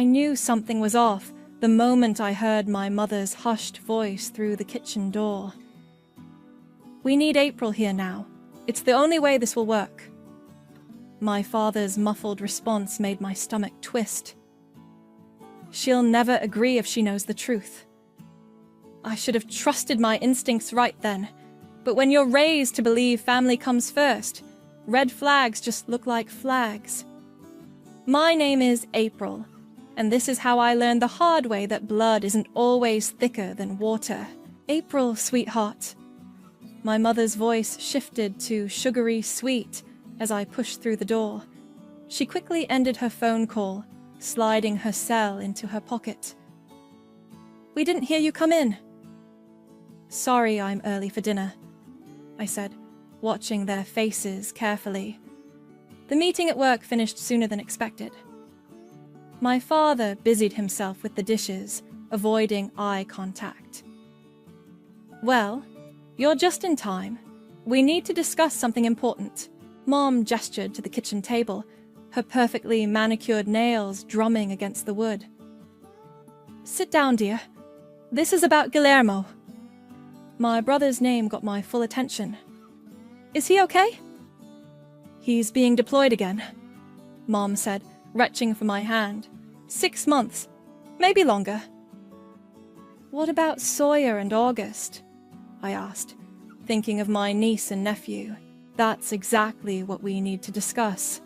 I knew something was off the moment I heard my mother's hushed voice through the kitchen door. "We need April here now. It's the only way this will work." My father's muffled response made my stomach twist. "She'll never agree if she knows the truth." I should have trusted my instincts right then, but when you're raised to believe family comes first, red flags just look like flags. My name is April, and this is how I learned the hard way that blood isn't always thicker than water. "April, sweetheart." My mother's voice shifted to sugary sweet as I pushed through the door. She quickly ended her phone call, sliding her cell into her pocket. "We didn't hear you come in." "Sorry I'm early for dinner," I said, watching their faces carefully. The meeting at work finished sooner than expected. My father busied himself with the dishes, avoiding eye contact. "Well, you're just in time. We need to discuss something important." Mom gestured to the kitchen table, her perfectly manicured nails drumming against the wood. "Sit down, dear. This is about Guillermo." My brother's name got my full attention. "Is he okay?" "He's being deployed again," Mom said, retching for my hand. 6 months, maybe longer." "What about Sawyer and August?" I asked, thinking of my niece and nephew. That's exactly what we need to discuss.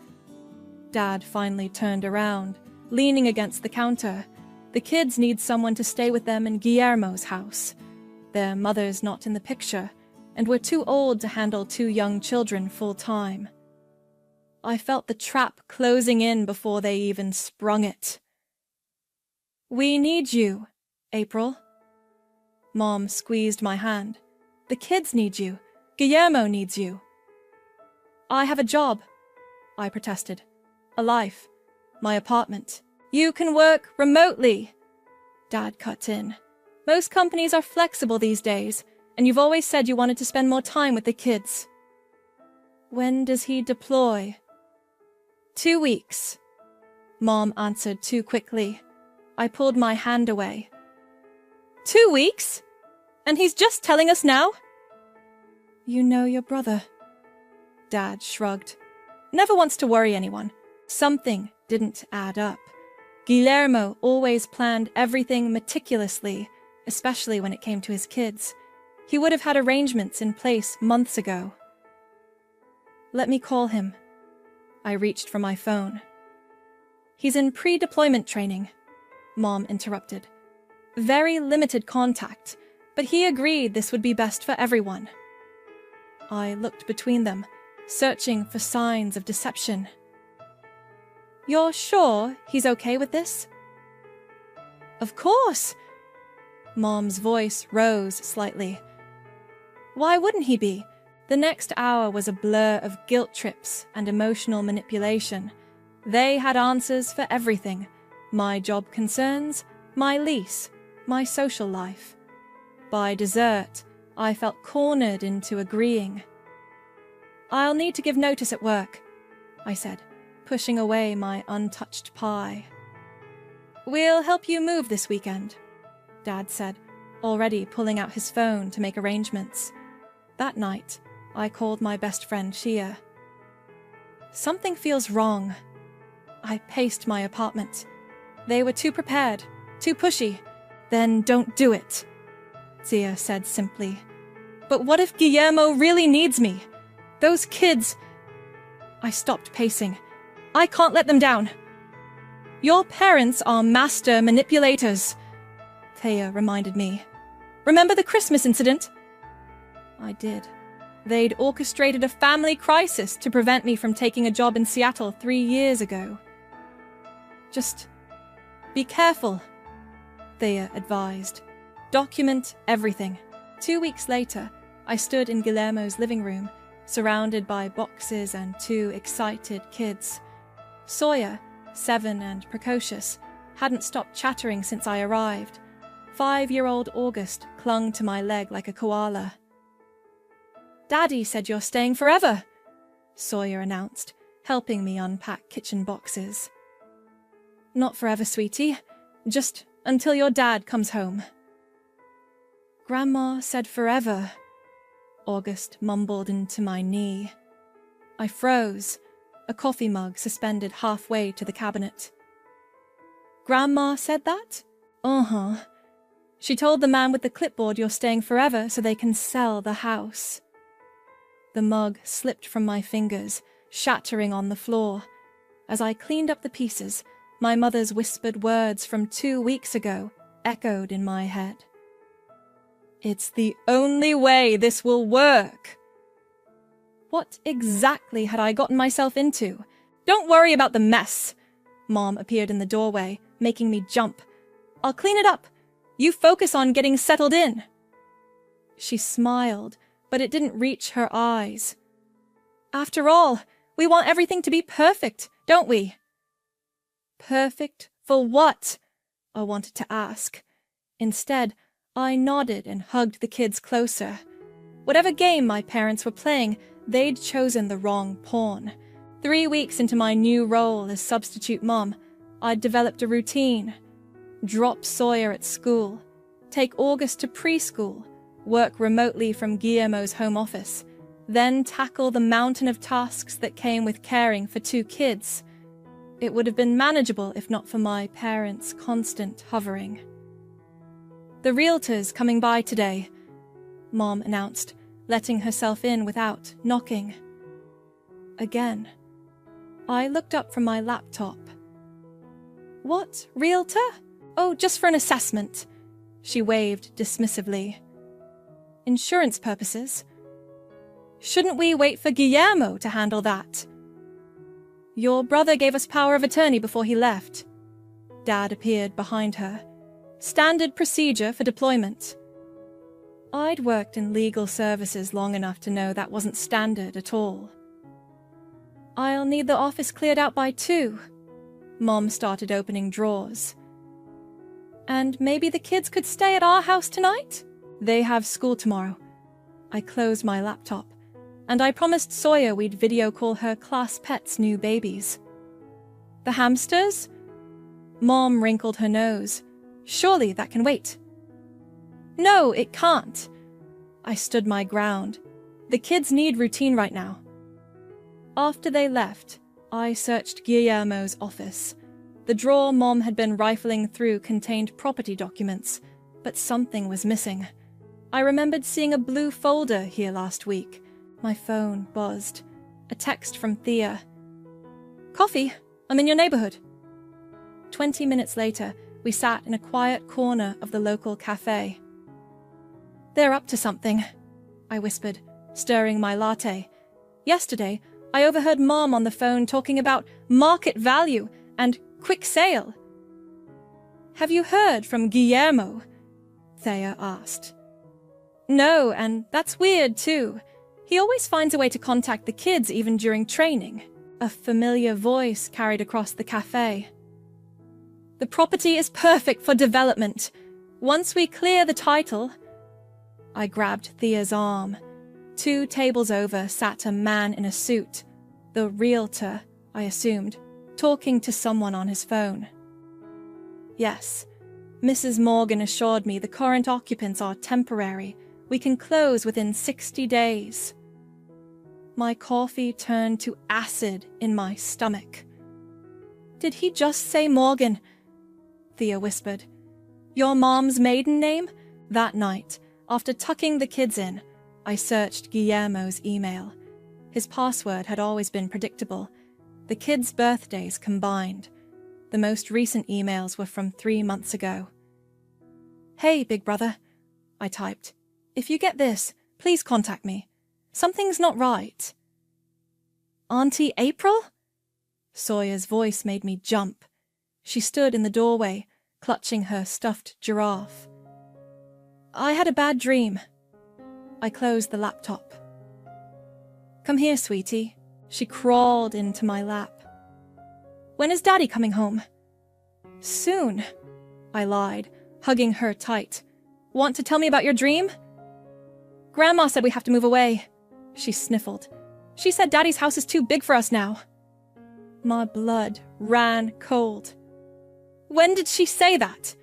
Dad finally turned around, leaning against the counter. The kids need someone to stay with them in Guillermo's house. Their mother's not in the picture, and we're too old to handle 2 young children full-time. I felt the trap closing in before they even sprung it. "We need you, April." Mom squeezed my hand. "The kids need you. Guillermo needs you." "I have a job," I protested. "A life. My apartment." "You can work remotely," Dad cut in. "Most companies are flexible these days, and you've always said you wanted to spend more time with the kids." "When does he deploy?" 2 weeks. Mom answered too quickly. I pulled my hand away. 2 weeks? And he's just telling us now? "You know your brother." Dad shrugged. "Never wants to worry anyone." Something didn't add up. Guillermo always planned everything meticulously, especially when it came to his kids. He would have had arrangements in place months ago. "Let me call him." I reached for my phone. "He's in pre-deployment training," Mom interrupted. "Very limited contact, but he agreed this would be best for everyone." I looked between them, searching for signs of deception. "You're sure he's okay with this?" "Of course!" Mom's voice rose slightly. "Why wouldn't he be?" The next hour was a blur of guilt trips and emotional manipulation. They had answers for everything. My job concerns, my lease, my social life. By dessert, I felt cornered into agreeing. "I'll need to give notice at work," I said, pushing away my untouched pie. "We'll help you move this weekend," Dad said, already pulling out his phone to make arrangements. That night, I called my best friend Shia. "Something feels wrong." I paced my apartment. "They were too prepared, too pushy. Then don't do it," Zia said simply. "But what if Guillermo really needs me? Those kids—" I stopped pacing. "I can't let them down." "Your parents are master manipulators," Thea reminded me. "Remember the Christmas incident?" I did. They'd orchestrated a family crisis to prevent me from taking a job in Seattle 3 years ago. "Just be careful," Thea advised. "Document everything." 2 weeks later, I stood in Guillermo's living room, surrounded by boxes and 2 excited kids. Sawyer, 7 and precocious, hadn't stopped chattering since I arrived. 5-year-old August clung to my leg like a koala. "Daddy said you're staying forever," Sawyer announced, helping me unpack kitchen boxes. Not forever, sweetie. Just until your dad comes home. Grandma said forever, August mumbled into my knee. I froze, a coffee mug suspended halfway to the cabinet. Grandma said that? Uh-huh. She told the man with the clipboard you're staying forever so they can sell the house. The mug slipped from my fingers, shattering on the floor. As I cleaned up the pieces, my mother's whispered words from 2 weeks ago echoed in my head. It's the only way this will work. What exactly had I gotten myself into? Don't worry about the mess. Mom appeared in the doorway, making me jump. I'll clean it up. You focus on getting settled in. She smiled, but it didn't reach her eyes. After all, we want everything to be perfect, don't we? Perfect for what? I wanted to ask. Instead, I nodded and hugged the kids closer. Whatever game my parents were playing, they'd chosen the wrong pawn. 3 weeks into my new role as substitute mom, I'd developed a routine. Drop Sawyer at school, take August to preschool, work remotely from Guillermo's home office, then tackle the mountain of tasks that came with caring for 2 kids. It would have been manageable if not for my parents' constant hovering. The realtor's coming by today, Mom announced, letting herself in without knocking. Again, I looked up from my laptop. What, realtor? Oh, just for an assessment. She waved dismissively. Insurance purposes? Shouldn't we wait for Guillermo to handle that? Your brother gave us power of attorney before he left. Dad appeared behind her. Standard procedure for deployment. I'd worked in legal services long enough to know that wasn't standard at all. I'll need the office cleared out by 2. Mom started opening drawers. And maybe the kids could stay at our house tonight? They have school tomorrow. I closed my laptop, and I promised Sawyer we'd video call her class pet's new babies. The hamsters? Mom wrinkled her nose. Surely that can wait. No, it can't. I stood my ground. The kids need routine right now. After they left, I searched Guillermo's office. The drawer Mom had been rifling through contained property documents, but something was missing. I remembered seeing a blue folder here last week. My phone buzzed. A text from Thea. Coffee, I'm in your neighborhood. 20 minutes later, we sat in a quiet corner of the local cafe. They're up to something, I whispered, stirring my latte. Yesterday, I overheard Mom on the phone talking about market value and quick sale. Have you heard from Guillermo? Thea asked. No, and that's weird too. He always finds a way to contact the kids even during training. A familiar voice carried across the cafe. The property is perfect for development. Once we clear the title... I grabbed Thea's arm. 2 tables over sat a man in a suit. The realtor, I assumed, talking to someone on his phone. Yes, Mrs. Morgan assured me the current occupants are temporary. We can close within 60 days. My coffee turned to acid in my stomach. Did he just say Morgan? Thea whispered. Your mom's maiden name? That night, after tucking the kids in, I searched Guillermo's email. His password had always been predictable. The kids' birthdays combined. The most recent emails were from 3 months ago. Hey, big brother, I typed. If you get this, please contact me. Something's not right. Auntie April? Sawyer's voice made me jump. She stood in the doorway, clutching her stuffed giraffe. I had a bad dream. I closed the laptop. Come here, sweetie. She crawled into my lap. When is Daddy coming home? Soon, I lied, hugging her tight. Want to tell me about your dream? Grandma said we have to move away. She sniffled. She said Daddy's house is too big for us now. My blood ran cold. When did she say that?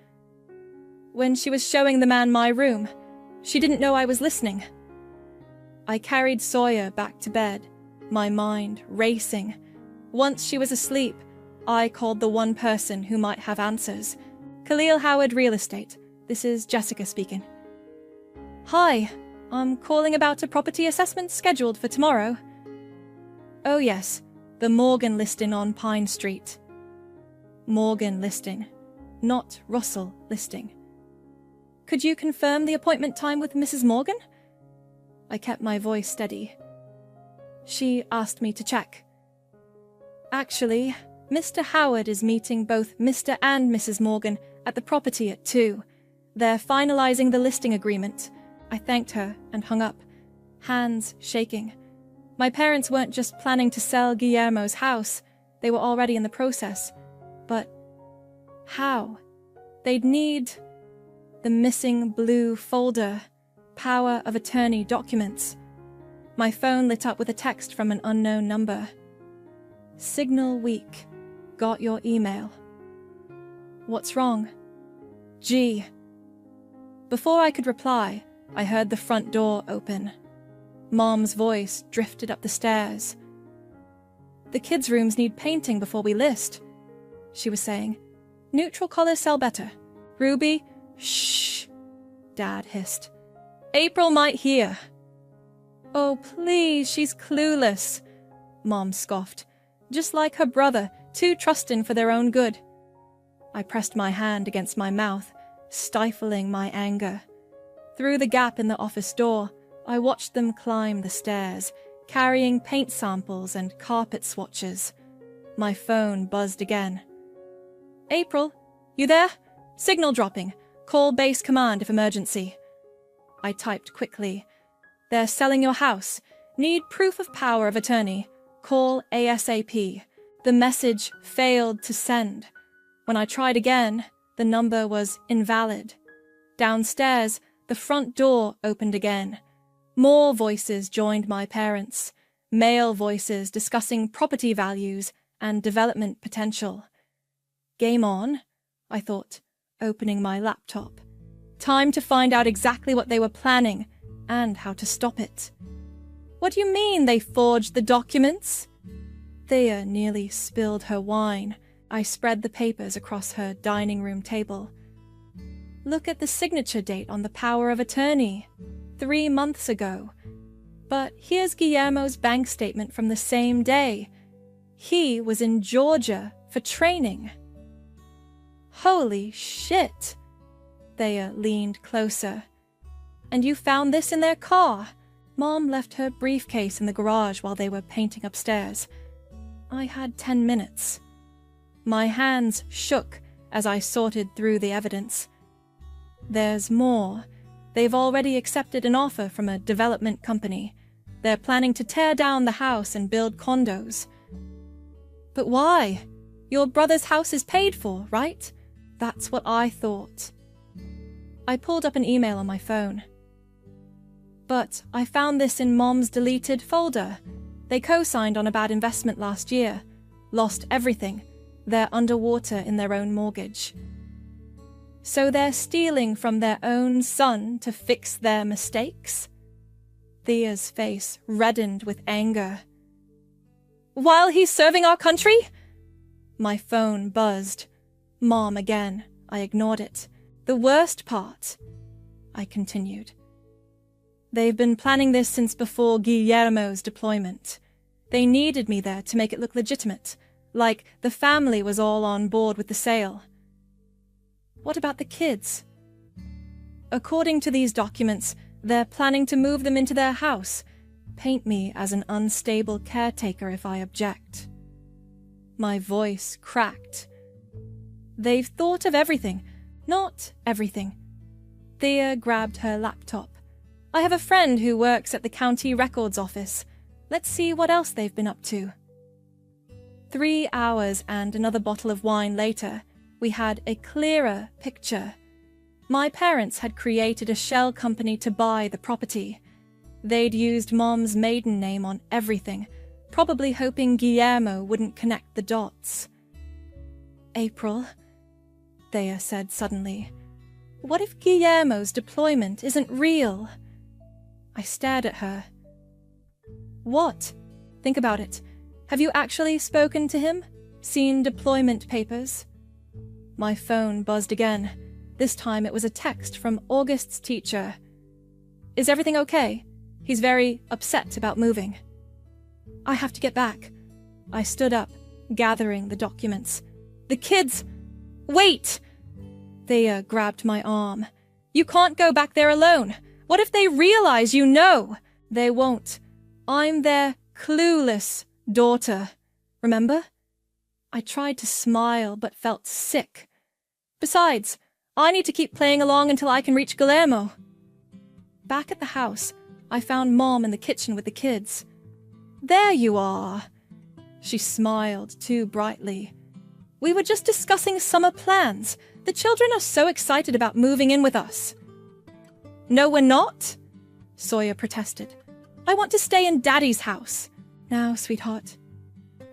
When she was showing the man my room. She didn't know I was listening. I carried Sawyer back to bed, my mind racing. Once she was asleep, I called the one person who might have answers. Khalil Howard Real Estate. This is Jessica speaking. Hi, I'm calling about a property assessment scheduled for tomorrow. Oh yes, the Morgan listing on Pine Street. Morgan listing, not Russell listing. Could you confirm the appointment time with Mrs. Morgan? I kept my voice steady. She asked me to check. Actually, Mr. Howard is meeting both Mr. and Mrs. Morgan at the property at 2. They're finalizing the listing agreement. I thanked her and hung up, hands shaking. My parents weren't just planning to sell Guillermo's house, they were already in the process. But how? They'd need the missing blue folder, power of attorney documents. My phone lit up with a text from an unknown number. Signal weak. Got your email. What's wrong? G. Before I could reply, I heard the front door open. Mom's voice drifted up the stairs. The kids' rooms need painting before we list, she was saying. Neutral colors sell better. Ruby, shh, Dad hissed. April might hear. Oh, please, she's clueless, Mom scoffed. Just like her brother, too trusting for their own good. I pressed my hand against my mouth, stifling my anger. Through the gap in the office door, I watched them climb the stairs, carrying paint samples and carpet swatches. My phone buzzed again. April, you there? Signal dropping. Call base command if emergency. I typed quickly. They're selling your house. Need proof of power of attorney. Call ASAP. The message failed to send. When I tried again, the number was invalid. Downstairs, the front door opened again. More voices joined my parents. Male voices discussing property values and development potential. Game on, I thought, opening my laptop. Time to find out exactly what they were planning and how to stop it. What do you mean they forged the documents? Thea nearly spilled her wine. I spread the papers across her dining room table. Look at the signature date on the power of attorney. 3 months ago. But here's Guillermo's bank statement from the same day. He was in Georgia for training. Holy shit! Thea leaned closer. And you found this in their car? Mom left her briefcase in the garage while they were painting upstairs. I had 10 minutes. My hands shook as I sorted through the evidence. There's more. They've already accepted an offer from a development company. They're planning to tear down the house and build condos. But why? Your brother's house is paid for, right? That's what I thought. I pulled up an email on my phone. But I found this in Mom's deleted folder. They co-signed on a bad investment last year. Lost everything. They're underwater in their own mortgage. So they're stealing from their own son to fix their mistakes? Thea's face reddened with anger. While he's serving our country? My phone buzzed. Mom again. I ignored it. The worst part, I continued. They've been planning this since before Guillermo's deployment. They needed me there to make it look legitimate, like the family was all on board with the sale. What about the kids? According to these documents, they're planning to move them into their house, paint me as an unstable caretaker if I object. My voice cracked. They've thought of everything. Not everything. Thea grabbed her laptop. I have a friend who works at the county records office. Let's see what else they've been up to. 3 hours and another bottle of wine later, we had a clearer picture. My parents had created a shell company to buy the property. They'd used Mom's maiden name on everything, probably hoping Guillermo wouldn't connect the dots. April, Thea said suddenly. What if Guillermo's deployment isn't real? I stared at her. What? Think about it. Have you actually spoken to him? Seen deployment papers? My phone buzzed again. This time it was a text from August's teacher. Is everything okay? He's very upset about moving. I have to get back. I stood up, gathering the documents. The kids! Wait! Thea grabbed my arm. You can't go back there alone. What if they realize you know? They won't. I'm their clueless daughter. Remember? I tried to smile but felt sick. Besides, I need to keep playing along until I can reach Guillermo. Back at the house, I found Mom in the kitchen with the kids. There you are. She smiled too brightly. We were just discussing summer plans. The children are so excited about moving in with us. No, we're not, Sawyer protested. I want to stay in Daddy's house. Now, sweetheart.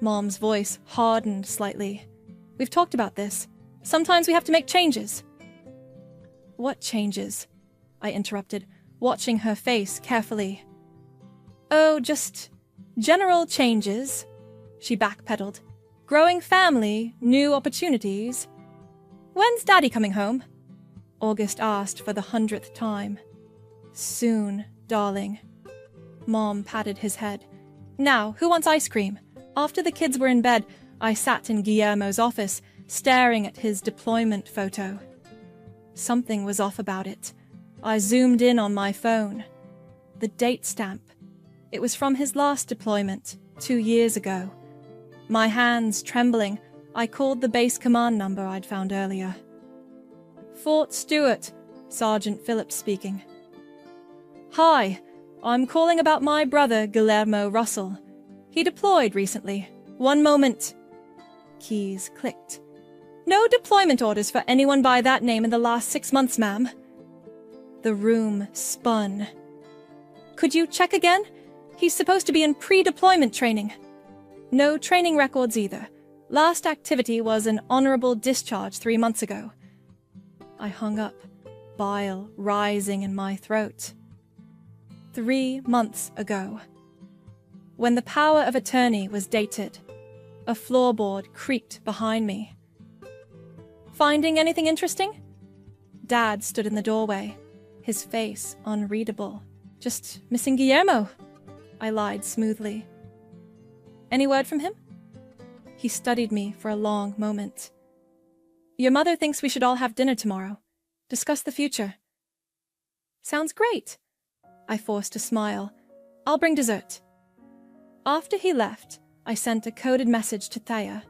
Mom's voice hardened slightly. We've talked about this. Sometimes we have to make changes. What changes? I interrupted, watching her face carefully. Oh, just general changes, she backpedaled. Growing family, new opportunities. When's Daddy coming home? August asked for the 100th time. Soon, darling. Mom patted his head. Now, who wants ice cream? After the kids were in bed, I sat in Guillermo's office, staring at his deployment photo. Something was off about it. I zoomed in on my phone. The date stamp. It was from his last deployment, 2 years ago. My hands trembling, I called the base command number I'd found earlier. Fort Stewart, Sergeant Phillips speaking. Hi, I'm calling about my brother, Guillermo Russell. He deployed recently. One moment. Keys clicked. No deployment orders for anyone by that name in the last 6 months, ma'am. The room spun. Could you check again? He's supposed to be in pre-deployment training. No training records either. Last activity was an honorable discharge 3 months ago. I hung up, bile rising in my throat. 3 months ago. When the power of attorney was dated, a floorboard creaked behind me. Finding anything interesting? Dad stood in the doorway, his face unreadable. Just missing Guillermo, I lied smoothly. Any word from him? He studied me for a long moment. Your mother thinks we should all have dinner tomorrow. Discuss the future. Sounds great. I forced a smile. I'll bring dessert. After he left, I sent a coded message to Thea.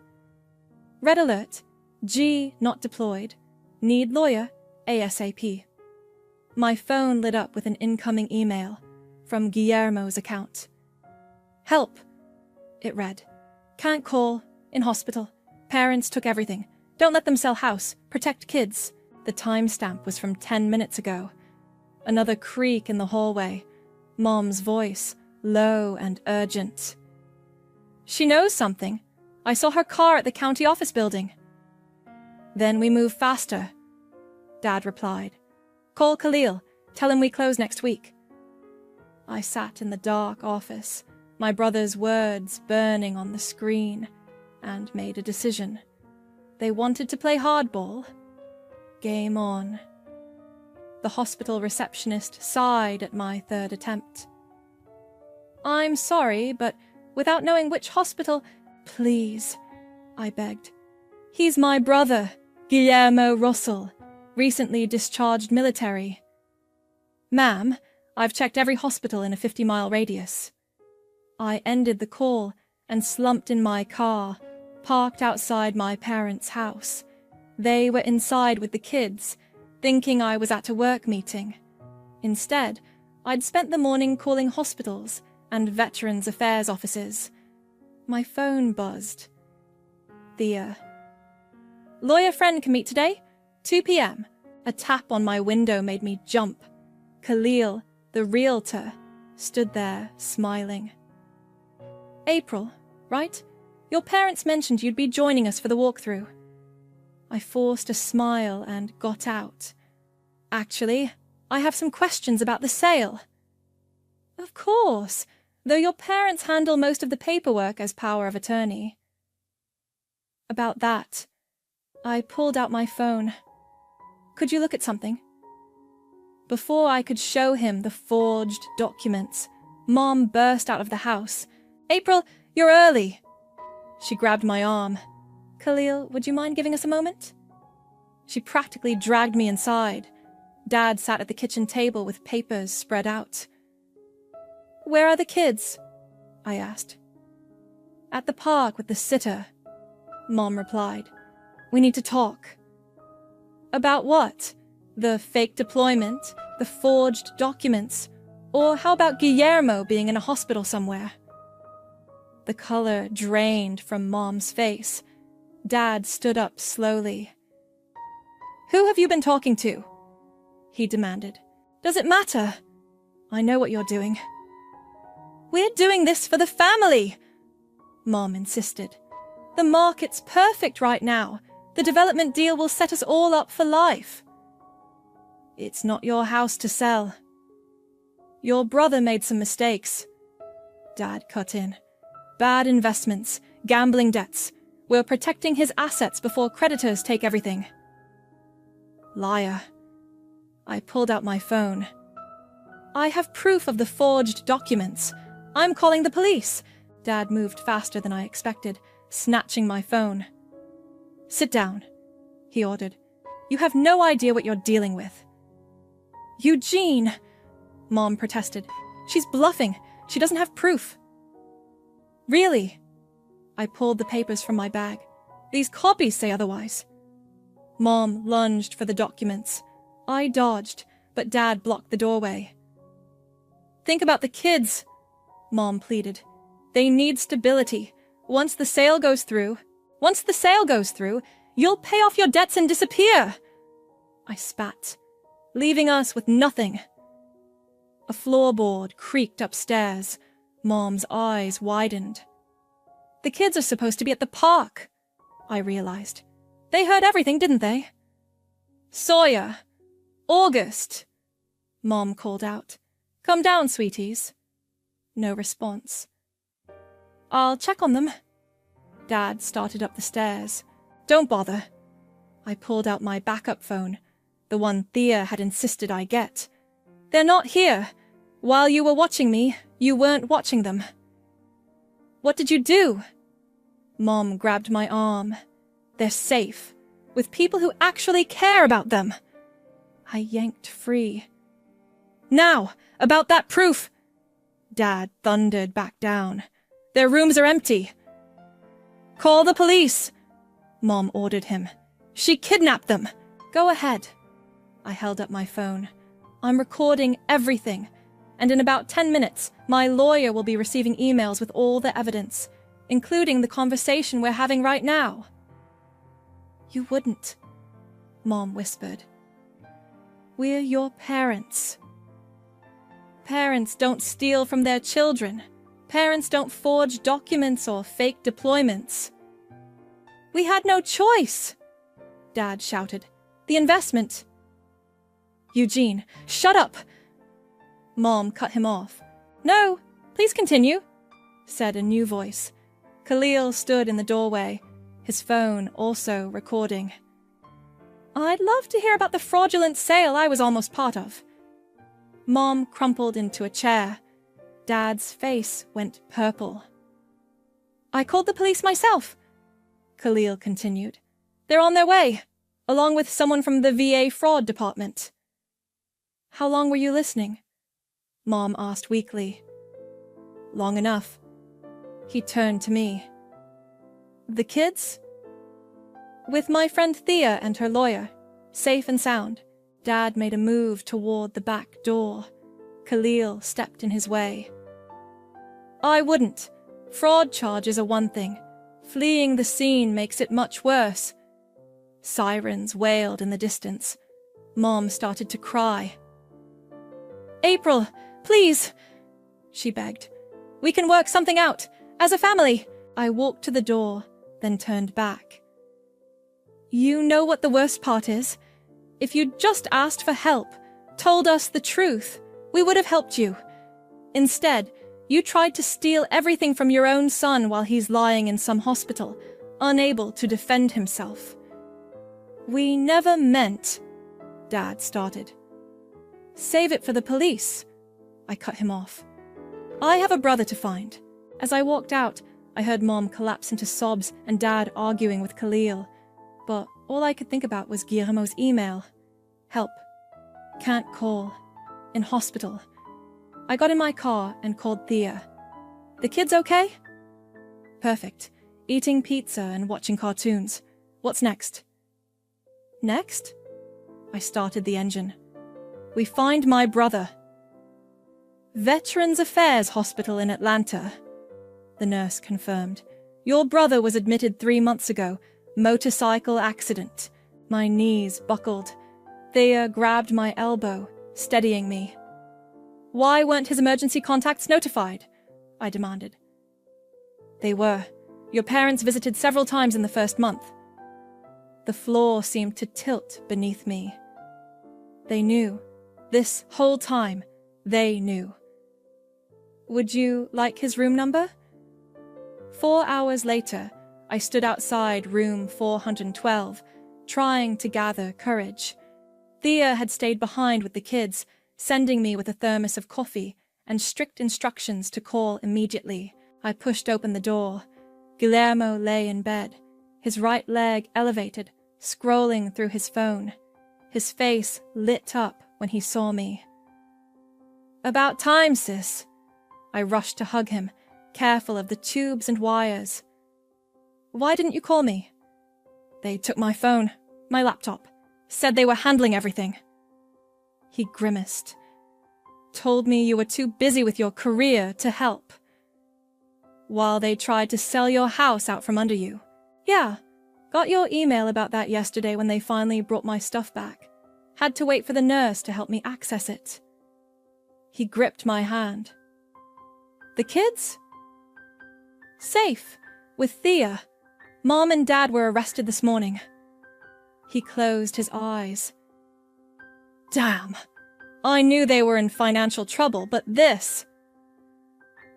Red alert. G not deployed. Need lawyer ASAP. My phone lit up with an incoming email from Guillermo's account. Help, it read. Can't call. In hospital. Parents took everything. Don't let them sell house. Protect kids. The timestamp was from 10 minutes ago. Another creak in the hallway. Mom's voice, low and urgent. She knows something. I saw her car at the county office building. Then we move faster, Dad replied. Call Khalil. Tell him we close next week. I sat in the dark office, my brother's words burning on the screen, and made a decision. They wanted to play hardball. Game on. The hospital receptionist sighed at my third attempt. I'm sorry, but without knowing which hospital, please, I begged. He's my brother, Guillermo Russell, recently discharged military. Ma'am, I've checked every hospital in a 50-mile radius. I ended the call and slumped in my car, parked outside my parents' house. They were inside with the kids, thinking I was at a work meeting. Instead, I'd spent the morning calling hospitals and Veterans Affairs offices. My phone buzzed. Thea. Lawyer friend can meet today? 2 p.m. A tap on my window made me jump. Khalil, the realtor, stood there smiling. April, right? Your parents mentioned you'd be joining us for the walkthrough. I forced a smile and got out. Actually, I have some questions about the sale. Of course, though your parents handle most of the paperwork as power of attorney. About that, I pulled out my phone. Could you look at something? Before I could show him the forged documents, Mom burst out of the house. April, you're early. She grabbed my arm. Khalil, would you mind giving us a moment? She practically dragged me inside. Dad sat at the kitchen table with papers spread out. Where are the kids? I asked. At the park with the sitter, Mom replied. We need to talk. About what? The fake deployment, the forged documents, or how about Guillermo being in a hospital somewhere? The color drained from Mom's face. Dad stood up slowly. Who have you been talking to? He demanded. Does it matter? I know what you're doing. We're doing this for the family, Mom insisted. The market's perfect right now. The development deal will set us all up for life. It's not your house to sell. Your brother made some mistakes. Dad cut in. Bad investments, gambling debts. We're protecting his assets before creditors take everything. Liar. I pulled out my phone. I have proof of the forged documents. I'm calling the police. Dad moved faster than I expected, snatching my phone. Sit down, he ordered. You have no idea what you're dealing with. Eugene, Mom protested. She's bluffing. She doesn't have proof. Really? I pulled the papers from my bag. These copies say otherwise. Mom lunged for the documents. I dodged, but Dad blocked the doorway. Think about the kids, Mom pleaded. They need stability. Once the sale goes through, you'll pay off your debts and disappear. I spat, leaving us with nothing. A floorboard creaked upstairs. Mom's eyes widened. The kids are supposed to be at the park, I realized. They heard everything, didn't they? Sawyer! August! Mom called out. Come down, sweeties. No response. I'll check on them. Dad started up the stairs. Don't bother. I pulled out my backup phone, the one Thea had insisted I get. They're not here. While you were watching me, you weren't watching them. What did you do? Mom grabbed my arm. They're safe, with people who actually care about them. I yanked free. Now, about that proof! Dad thundered back down. Their rooms are empty. Call the police, Mom ordered him. She kidnapped them. Go ahead. I held up my phone. I'm recording everything, and in about 10 minutes, my lawyer will be receiving emails with all the evidence, including the conversation we're having right now. You wouldn't, Mom whispered. We're your parents. Parents don't steal from their children. Parents don't forge documents or fake deployments. We had no choice, Dad shouted. The investment. Eugene, shut up! Mom cut him off. No, please continue, said a new voice. Khalil stood in the doorway, his phone also recording. I'd love to hear about the fraudulent sale I was almost part of. Mom crumpled into a chair. Dad's face went purple. I called the police myself, Khalil continued. They're on their way, along with someone from the VA fraud department. How long were you listening? Mom asked weakly. Long enough. He turned to me. The kids? With my friend Thea and her lawyer, safe and sound. Dad made a move toward the back door. Khalil stepped in his way. I wouldn't. Fraud charges are one thing. Fleeing the scene makes it much worse. Sirens wailed in the distance. Mom started to cry. April, please, she begged. We can work something out, as a family. I walked to the door, then turned back. You know what the worst part is? If you'd just asked for help, told us the truth, we would have helped you. Instead, you tried to steal everything from your own son while he's lying in some hospital, unable to defend himself. We never meant, Dad started. Save it for the police. I cut him off. I have a brother to find. As I walked out, I heard Mom collapse into sobs and Dad arguing with Khalil. But all I could think about was Guillermo's email. Help. Can't call. In hospital. I got in my car and called Thea. The kids okay? Perfect. Eating pizza and watching cartoons. What's next? Next? I started the engine. We find my brother. Veterans Affairs Hospital in Atlanta, the nurse confirmed. Your brother was admitted 3 months ago. Motorcycle accident. My knees buckled. Thea grabbed my elbow, steadying me. Why weren't his emergency contacts notified? I demanded. They were. Your parents visited several times in the first month. The floor seemed to tilt beneath me. They knew. This whole time, they knew. Would you like his room number? 4 hours later, I stood outside room 412, trying to gather courage. Thea had stayed behind with the kids, sending me with a thermos of coffee and strict instructions to call immediately. I pushed open the door. Guillermo lay in bed, his right leg elevated, scrolling through his phone. His face lit up when he saw me. About time, sis. I rushed to hug him, careful of the tubes and wires. Why didn't you call me? They took my phone, my laptop, said they were handling everything. He grimaced. Told me you were too busy with your career to help. While they tried to sell your house out from under you. Yeah, got your email about that yesterday when they finally brought my stuff back. Had to wait for the nurse to help me access it. He gripped my hand. The kids? Safe, with Thea. Mom and Dad were arrested this morning. He closed his eyes. Damn. I knew they were in financial trouble, but this...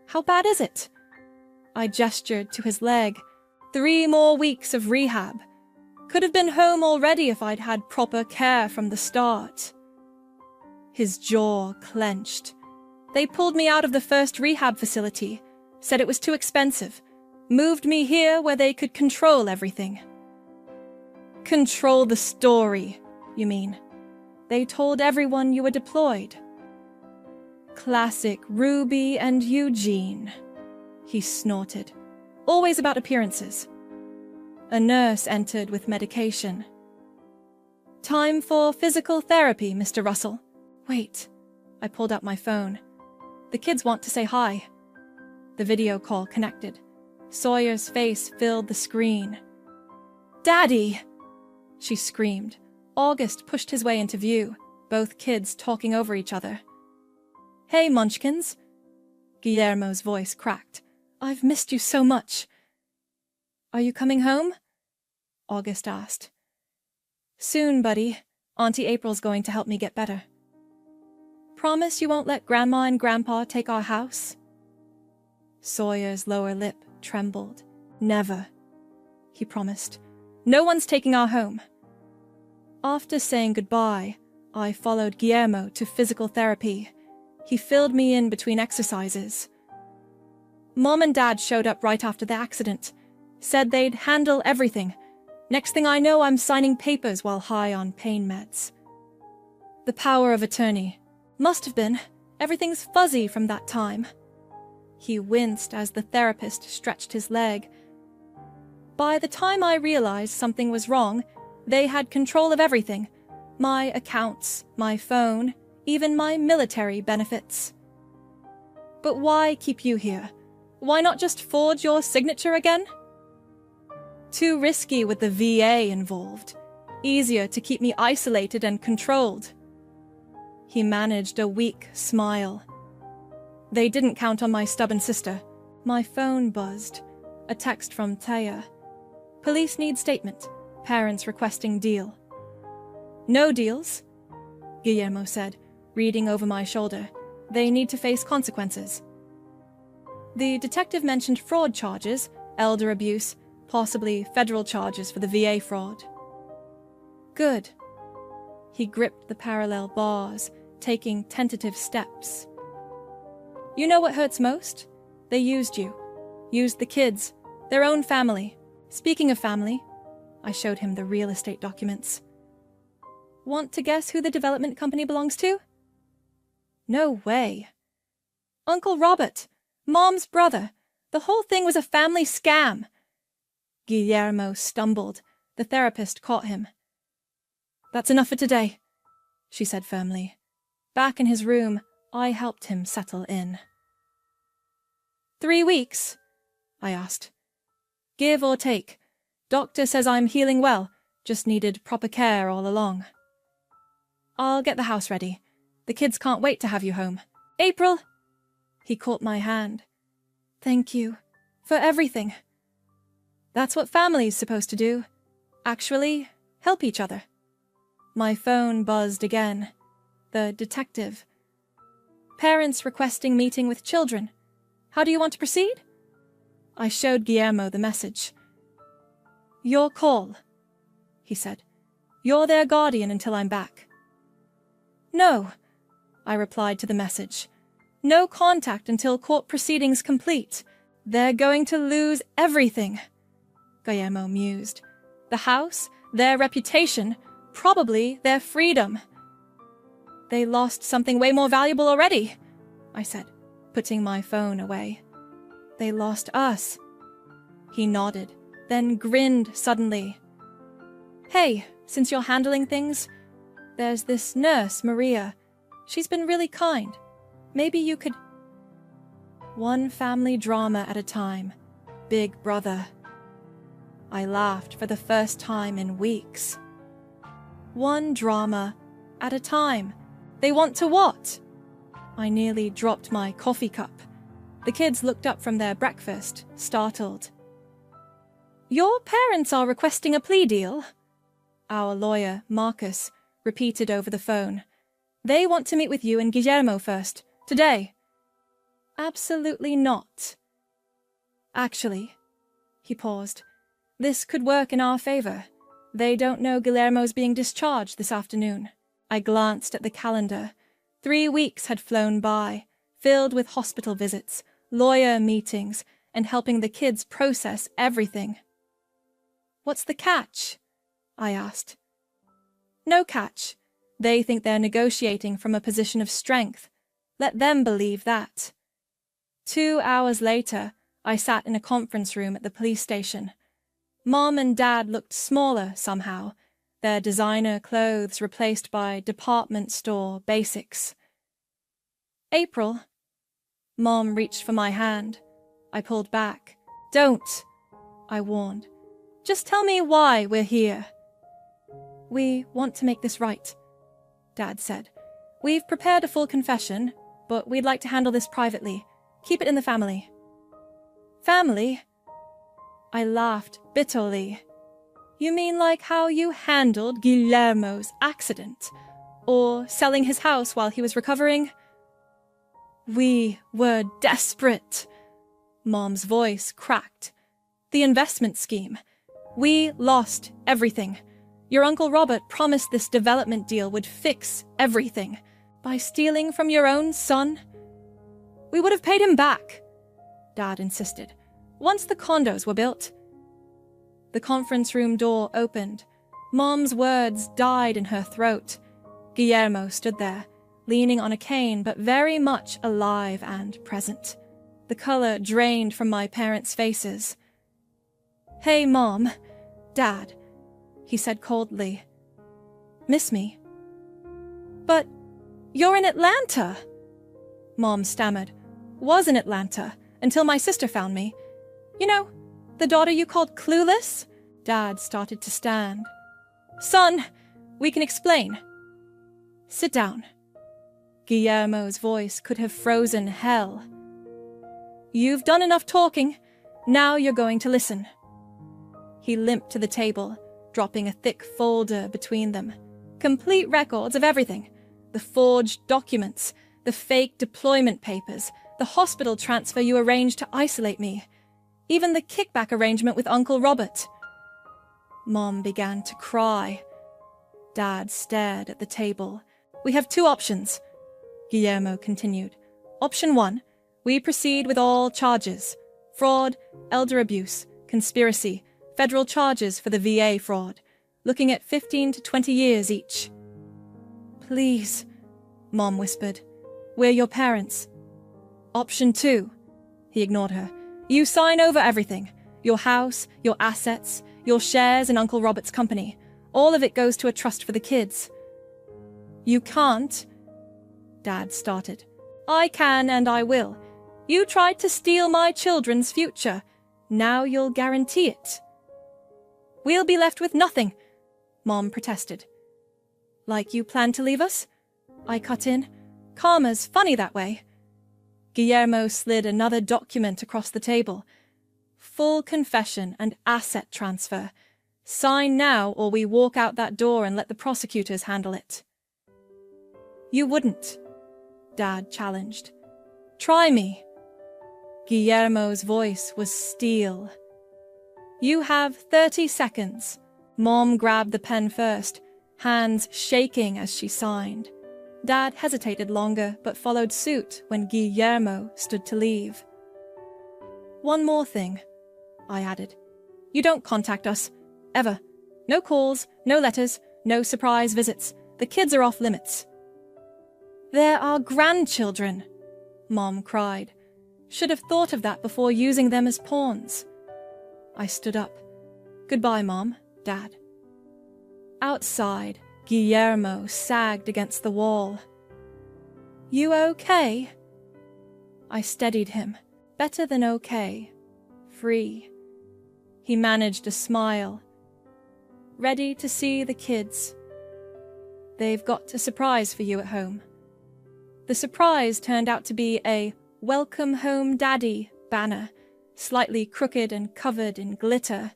How bad is it? I gestured to his leg. 3 more weeks of rehab. Could have been home already if I'd had proper care from the start. His jaw clenched. They pulled me out of the first rehab facility, said it was too expensive, moved me here where they could control everything. Control the story, you mean? They told everyone you were deployed. Classic Ruby and Eugene, he snorted. Always about appearances. A nurse entered with medication. Time for physical therapy, Mr. Russell. Wait, I pulled out my phone. The kids want to say hi. The video call connected. Sawyer's face filled the screen. Daddy! She screamed. August pushed his way into view, both kids talking over each other. Hey, Munchkins. Guillermo's voice cracked. I've missed you so much. Are you coming home? August asked. Soon, buddy. Auntie April's going to help me get better. Promise you won't let Grandma and Grandpa take our house? Sawyer's lower lip trembled. Never, he promised. No one's taking our home. After saying goodbye, I followed Guillermo to physical therapy. He filled me in between exercises. Mom and Dad showed up right after the accident. Said they'd handle everything. Next thing I know, I'm signing papers while high on pain meds. The power of attorney. Must have been. Everything's fuzzy from that time. He winced as the therapist stretched his leg. By the time I realized something was wrong, they had control of everything. My accounts, my phone, even my military benefits. But why keep you here? Why not just forge your signature again? Too risky with the VA involved. Easier to keep me isolated and controlled. He managed a weak smile. They didn't count on my stubborn sister. My phone buzzed. A text from Taya. Police need statement. Parents requesting deal. No deals, Guillermo said, reading over my shoulder. They need to face consequences. The detective mentioned fraud charges, elder abuse, possibly federal charges for the VA fraud. Good. He gripped the parallel bars, taking tentative steps. You know what hurts most? They used you. Used the kids. Their own family. Speaking of family, I showed him the real estate documents. Want to guess who the development company belongs to? No way. Uncle Robert, Mom's brother. The whole thing was a family scam. Guillermo stumbled. The therapist caught him. That's enough for today, she said firmly. Back in his room, I helped him settle in. 3 weeks? I asked. Give or take. Doctor says I'm healing well, just needed proper care all along. I'll get the house ready. The kids can't wait to have you home. April! He caught my hand. Thank you. For everything. That's what family's supposed to do. Actually, help each other. My phone buzzed again. The detective. Parents requesting meeting with children. How do you want to proceed? I showed Guillermo the message. Your call, he said. You're their guardian until I'm back. No, I replied to the message. No contact until court proceedings complete. They're going to lose everything, Guillermo mused. The house, their reputation, probably their freedom. They lost something way more valuable already, I said, putting my phone away. They lost us. He nodded, then grinned suddenly. Hey, since you're handling things, there's this nurse, Maria. She's been really kind. Maybe you could... One family drama at a time. Big brother. I laughed for the first time in weeks. One drama at a time. They want to what? I nearly dropped my coffee cup. The kids looked up from their breakfast, startled. Your parents are requesting a plea deal? Our lawyer, Marcus, repeated over the phone. They want to meet with you and Guillermo first, today. Absolutely not. Actually, he paused, this could work in our favor. They don't know Guillermo's being discharged this afternoon. I glanced at the calendar. 3 weeks had flown by, filled with hospital visits, lawyer meetings, and helping the kids process everything. What's the catch? I asked. No catch. They think they're negotiating from a position of strength. Let them believe that. 2 hours later, I sat in a conference room at the police station. Mom and Dad looked smaller somehow, their designer clothes replaced by department store basics. April. Mom reached for my hand. I pulled back. Don't, I warned. Just tell me why we're here. We want to make this right, Dad said. We've prepared a full confession, but we'd like to handle this privately. Keep it in the family. Family? I laughed bitterly. You mean like how you handled Guillermo's accident? Or selling his house while he was recovering? We were desperate. Mom's voice cracked. The investment scheme. We lost everything. Your Uncle Robert promised this development deal would fix everything. By stealing from your own son? We would have paid him back, Dad insisted, once the condos were built. The conference room door opened. Mom's words died in her throat. Guillermo stood there, leaning on a cane but very much alive and present. The color drained from my parents' faces. Hey, Mom. Dad, he said coldly. Miss me? But you're in Atlanta, Mom stammered. Was in Atlanta, until my sister found me. You know, the daughter you called clueless? Dad started to stand. Son, we can explain. Sit down. Guillermo's voice could have frozen hell. You've done enough talking. Now you're going to listen. He limped to the table, dropping a thick folder between them. Complete records of everything. The forged documents, the fake deployment papers, the hospital transfer you arranged to isolate me, even the kickback arrangement with Uncle Robert. Mom began to cry. Dad stared at the table. We have two options, Guillermo continued. Option 1, we proceed with all charges. Fraud, elder abuse, conspiracy, federal charges for the VA fraud, looking at 15 to 20 years each. Please, Mom whispered. We're your parents. Option 2, he ignored her. You sign over everything. Your house, your assets, your shares in Uncle Robert's company. All of it goes to a trust for the kids. You can't, Dad started. I can and I will. You tried to steal my children's future. Now you'll guarantee it. We'll be left with nothing, Mom protested. Like you plan to leave us? I cut in. Karma's funny that way. Guillermo slid another document across the table. Full confession and asset transfer. Sign now or we walk out that door and let the prosecutors handle it. You wouldn't, Dad challenged. Try me. Guillermo's voice was steel. You have 30 seconds. Mom grabbed the pen first, hands shaking as she signed. Dad hesitated longer, but followed suit when Guillermo stood to leave. One more thing, I added. You don't contact us. Ever. No calls, no letters, no surprise visits. The kids are off limits. They're our grandchildren, Mom cried. Should have thought of that before using them as pawns. I stood up. Goodbye, Mom, Dad. Outside, Guillermo sagged against the wall. You okay? I steadied him. Better than okay. Free. He managed a smile. Ready to see the kids. They've got a surprise for you at home. The surprise turned out to be a Welcome Home Daddy banner, slightly crooked and covered in glitter.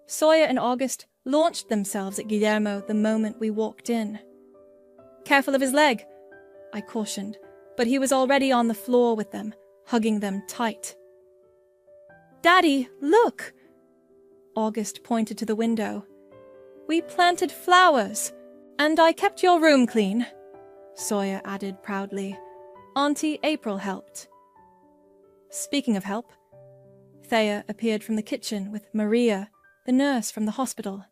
Sawyer and August launched themselves at Guillermo the moment we walked in. Careful of his leg, I cautioned, but he was already on the floor with them, hugging them tight. Daddy, look! August pointed to the window. We planted flowers, and I kept your room clean, Sawyer added proudly. Auntie April helped. Speaking of help, Thea appeared from the kitchen with Maria, the nurse from the hospital.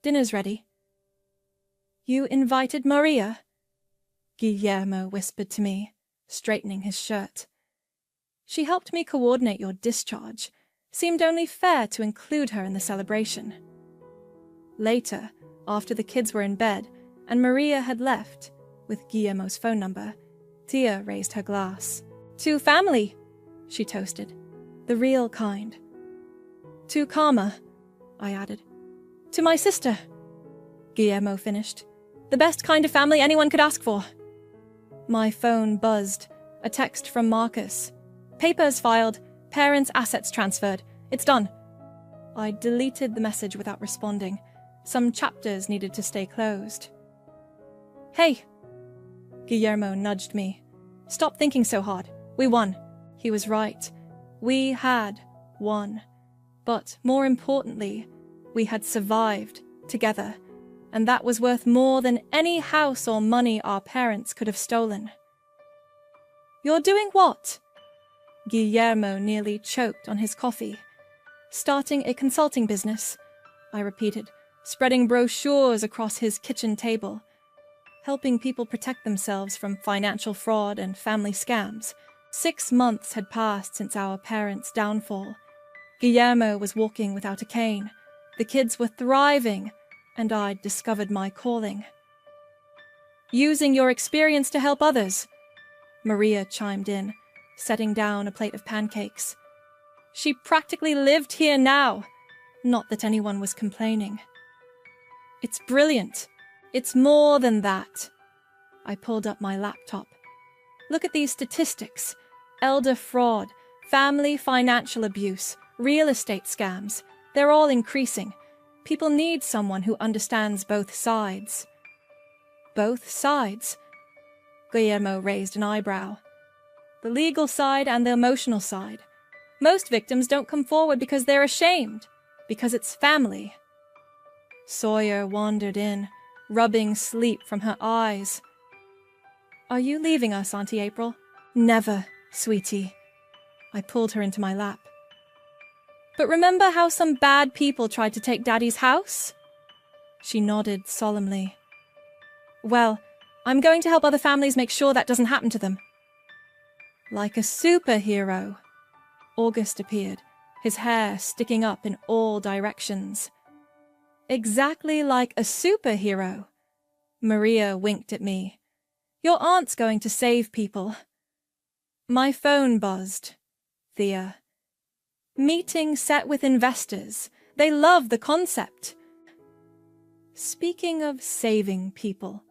Dinner's ready. You invited Maria? Guillermo whispered to me, straightening his shirt. She helped me coordinate your discharge. Seemed only fair to include her in the celebration. Later, after the kids were in bed and Maria had left, with Guillermo's phone number, Tia raised her glass. To family, she toasted. The real kind. To Karma, I added. To my sister, Guillermo finished. The best kind of family anyone could ask for. My phone buzzed. A text from Marcus. Papers filed. Parents' assets transferred. It's done. I deleted the message without responding. Some chapters needed to stay closed. Hey! Guillermo nudged me. Stop thinking so hard. We won. He was right. We had won. But more importantly, we had survived together, and that was worth more than any house or money our parents could have stolen. You're doing what? Guillermo nearly choked on his coffee. Starting a consulting business, I repeated, spreading brochures across his kitchen table, helping people protect themselves from financial fraud and family scams. 6 months had passed since our parents' downfall. Guillermo was walking without a cane. The kids were thriving, and I'd discovered my calling. Using your experience to help others, Maria chimed in, setting down a plate of pancakes. She practically lived here now. Not that anyone was complaining. It's brilliant. It's more than that. I pulled up my laptop. Look at these statistics. Elder fraud, family financial abuse, real estate scams. They're all increasing. People need someone who understands both sides. Both sides? Guillermo raised an eyebrow. The legal side and the emotional side. Most victims don't come forward because they're ashamed, because it's family. Sawyer wandered in, rubbing sleep from her eyes. Are you leaving us, Auntie April? Never, sweetie. I pulled her into my lap. But remember how some bad people tried to take Daddy's house? She nodded solemnly. Well, I'm going to help other families make sure that doesn't happen to them. Like a superhero. August appeared, his hair sticking up in all directions. Exactly like a superhero. Maria winked at me. Your aunt's going to save people. My phone buzzed. Thea. Meeting set with investors. They love the concept. Speaking of saving people,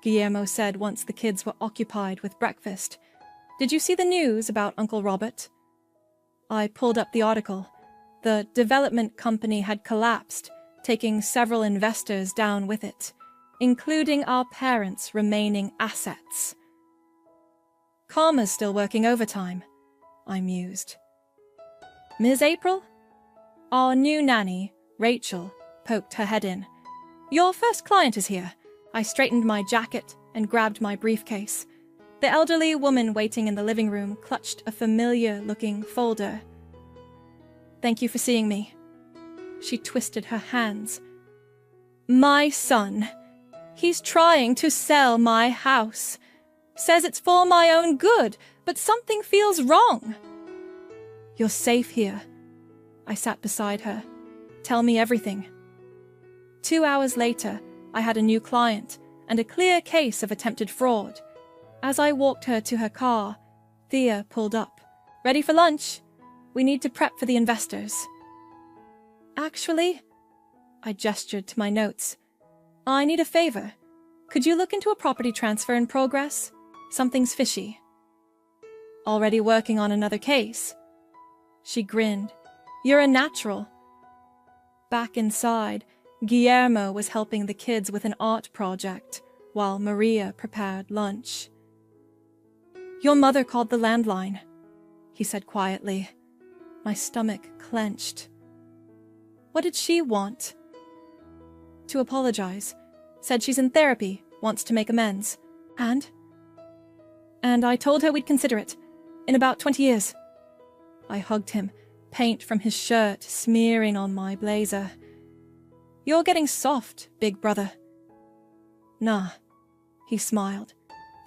Guillermo said once the kids were occupied with breakfast. Did you see the news about Uncle Robert? I pulled up the article. The development company had collapsed, taking several investors down with it, including our parents' remaining assets. Karma's still working overtime, I mused. Ms. April? Our new nanny, Rachel, poked her head in. Your first client is here. I straightened my jacket and grabbed my briefcase. The elderly woman waiting in the living room clutched a familiar-looking folder. Thank you for seeing me. She twisted her hands. My son. He's trying to sell my house. Says it's for my own good, but something feels wrong. You're safe here. I sat beside her. Tell me everything. 2 hours later, I had a new client and a clear case of attempted fraud. As I walked her to her car, Thea pulled up. Ready for lunch? We need to prep for the investors. Actually, I gestured to my notes. I need a favor. Could you look into a property transfer in progress? Something's fishy. Already working on another case? She grinned. You're a natural. Back inside, Guillermo was helping the kids with an art project, while Maria prepared lunch. Your mother called the landline, he said quietly. My stomach clenched. What did she want? To apologize. Said she's in therapy, wants to make amends. And I told her we'd consider it. In about 20 years. I hugged him, paint from his shirt smearing on my blazer. You're getting soft, big brother. Nah, he smiled.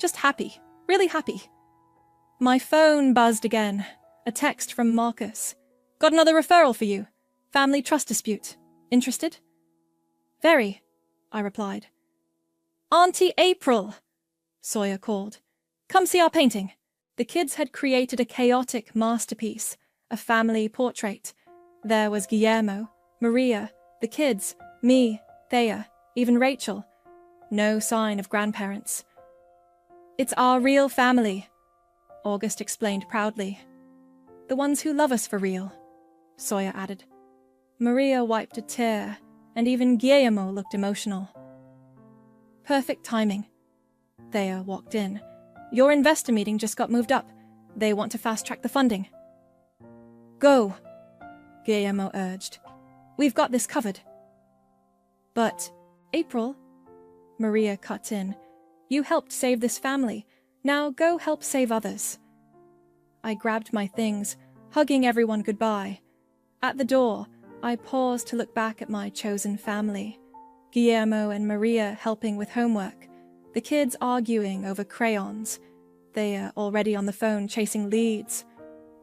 Just happy, really happy. My phone buzzed again. A text from Marcus. Got another referral for you. Family trust dispute. Interested? Very, I replied. Auntie April, Sawyer called. Come see our painting. The kids had created a chaotic masterpiece, a family portrait. There was Guillermo, Maria, the kids, me, Thea, even Rachel. No sign of grandparents. It's our real family, August explained proudly. The ones who love us for real, Sawyer added. Maria wiped a tear, and even Guillermo looked emotional. Perfect timing. Thea walked in. Your investor meeting just got moved up. They want to fast-track the funding. Go, Guillermo urged. We've got this covered. But, April, Maria cut in, you helped save this family. Now go help save others. I grabbed my things, hugging everyone goodbye. At the door, I paused to look back at my chosen family. Guillermo and Maria helping with homework, the kids arguing over crayons. They are already on the phone chasing leads.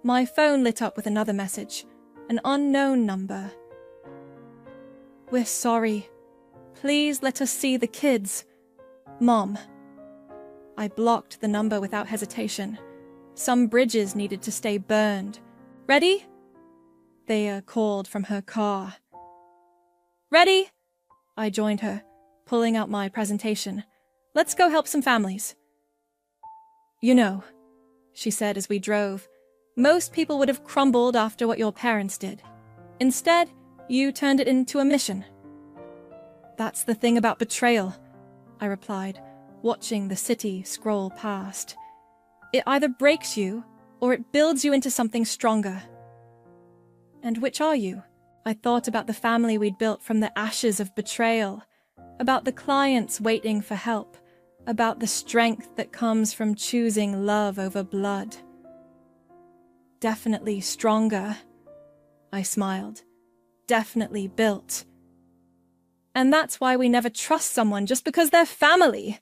My phone lit up with another message, an unknown number. We're sorry. Please let us see the kids. Mom. I blocked the number without hesitation. Some bridges needed to stay burned. Ready? Thea called from her car. Ready? I joined her, pulling out my presentation. Let's go help some families. You know, she said as we drove, most people would have crumbled after what your parents did. Instead, you turned it into a mission. That's the thing about betrayal, I replied, watching the city scroll past. It either breaks you, or it builds you into something stronger. And which are you? I thought about the family we'd built from the ashes of betrayal, about the clients waiting for help, about the strength that comes from choosing love over blood. Definitely stronger, I smiled. Definitely built. And that's why we never trust someone just because they're family,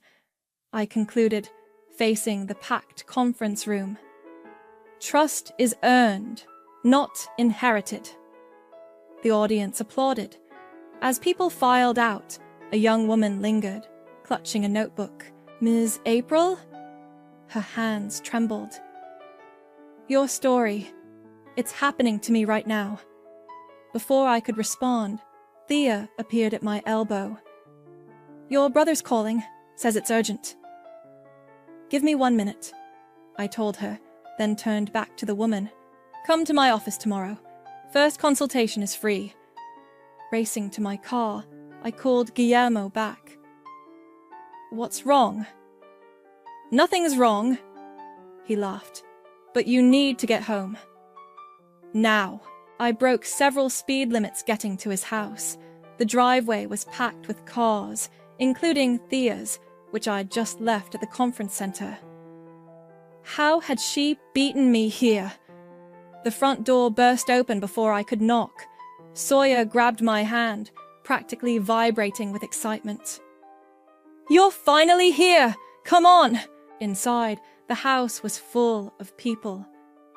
I concluded, facing the packed conference room. Trust is earned, not inherited. The audience applauded. As people filed out, a young woman lingered, clutching a notebook. Ms. April? Her hands trembled. Your story. It's happening to me right now. Before I could respond, Thea appeared at my elbow. Your brother's calling, says it's urgent. Give me 1 minute, I told her, then turned back to the woman. Come to my office tomorrow. First consultation is free. Racing to my car, I called Guillermo back. What's wrong? Nothing's wrong, he laughed, but you need to get home. Now. I broke several speed limits getting to his house. The driveway was packed with cars, including Thea's, which I'd just left at the conference center. How had she beaten me here? The front door burst open before I could knock. Sawyer grabbed my hand, practically vibrating with excitement. You're finally here! Come on! Inside, the house was full of people.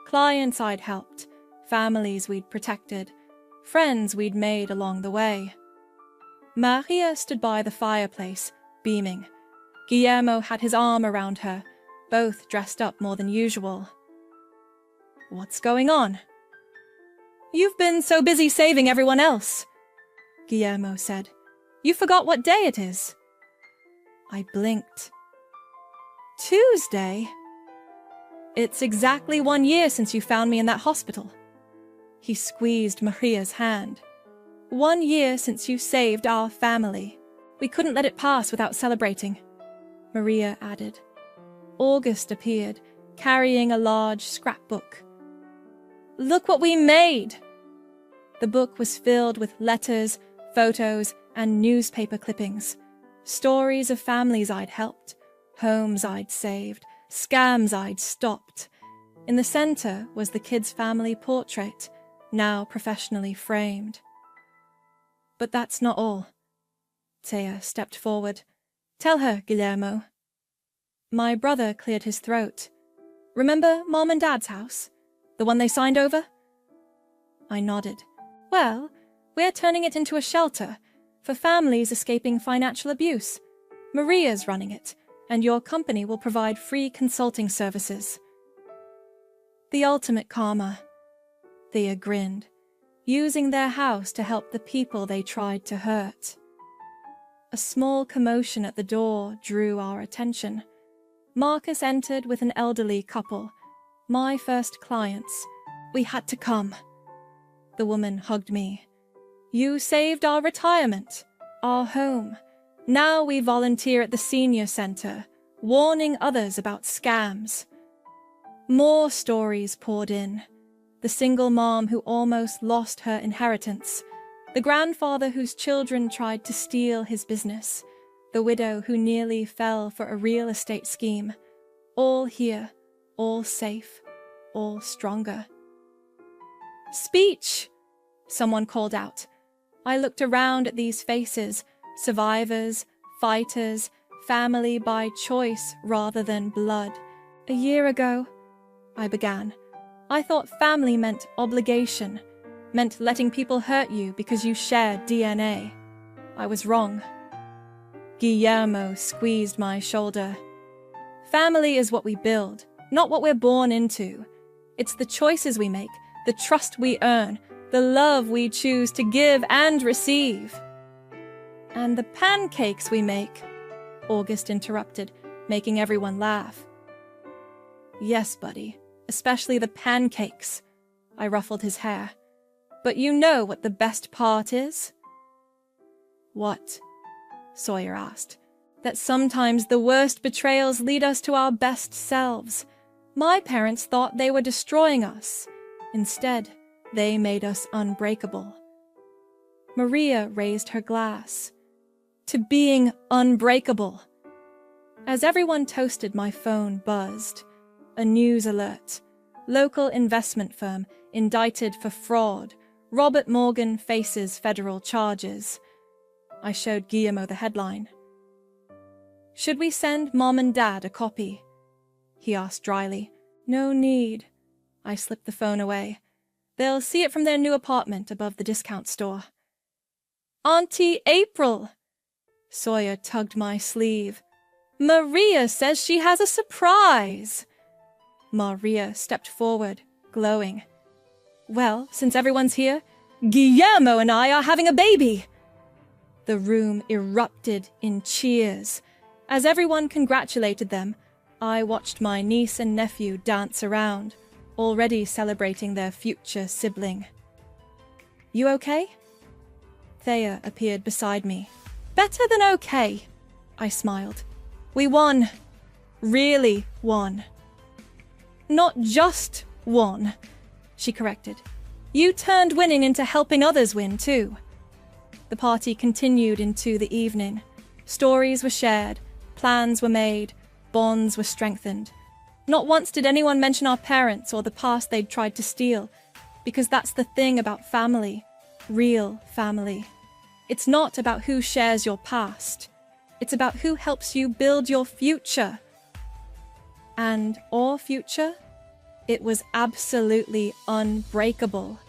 Clients I'd helped, families we'd protected, friends we'd made along the way. Maria stood by the fireplace, beaming. Guillermo had his arm around her, both dressed up more than usual. What's going on? You've been so busy saving everyone else, Guillermo said. You forgot what day it is. I blinked. Tuesday? It's exactly 1 year since you found me in that hospital. He squeezed Maria's hand. 1 year since you saved our family. We couldn't let it pass without celebrating, Maria added. August appeared, carrying a large scrapbook. Look what we made! The book was filled with letters, photos, and newspaper clippings. Stories of families I'd helped, homes I'd saved, scams I'd stopped. In the center was the kid's family portrait, now professionally framed. But that's not all. Thea stepped forward. Tell her, Guillermo. My brother cleared his throat. Remember Mom and Dad's house? The one they signed over? I nodded. Well, we're turning it into a shelter for families escaping financial abuse. Maria's running it, and your company will provide free consulting services. The ultimate karma. Thea grinned, using their house to help the people they tried to hurt. A small commotion at the door drew our attention. Marcus entered with an elderly couple, my first clients. We had to come. The woman hugged me. You saved our retirement, our home. Now we volunteer at the senior center, warning others about scams. More stories poured in. The single mom who almost lost her inheritance, the grandfather whose children tried to steal his business, the widow who nearly fell for a real estate scheme. All here, all safe, all stronger. Speech! Someone called out. I looked around at these faces, survivors, fighters, family by choice rather than blood. A year ago, I began. I thought family meant obligation, meant letting people hurt you because you shared DNA. I was wrong. Guillermo squeezed my shoulder. Family is what we build, not what we're born into. It's the choices we make, the trust we earn, the love we choose to give and receive. And the pancakes we make, August interrupted, making everyone laugh. Yes, buddy. Especially the pancakes. I ruffled his hair. But you know what the best part is? What? Sawyer asked. That sometimes the worst betrayals lead us to our best selves. My parents thought they were destroying us. Instead, they made us unbreakable. Maria raised her glass. To being unbreakable. As everyone toasted, my phone buzzed. A news alert. Local investment firm indicted for fraud. Robert Morgan faces federal charges. I showed Guillermo the headline. Should we send Mom and Dad a copy? He asked dryly. No need. I slipped the phone away. They'll see it from their new apartment above the discount store. Auntie April! Sawyer tugged my sleeve. Maria says she has a surprise. Maria stepped forward, glowing. Well, since everyone's here, Guillermo and I are having a baby. The room erupted in cheers. As everyone congratulated them, I watched my niece and nephew dance around, already celebrating their future sibling. You okay? Thea appeared beside me. Better than okay, I smiled. We won. Really won. Not just won, she corrected. You turned winning into helping others win, too. The party continued into the evening. Stories were shared, plans were made, bonds were strengthened. Not once did anyone mention our parents or the past they'd tried to steal, because that's the thing about family, real family. It's not about who shares your past. It's about who helps you build your future. And our future? It was absolutely unbreakable.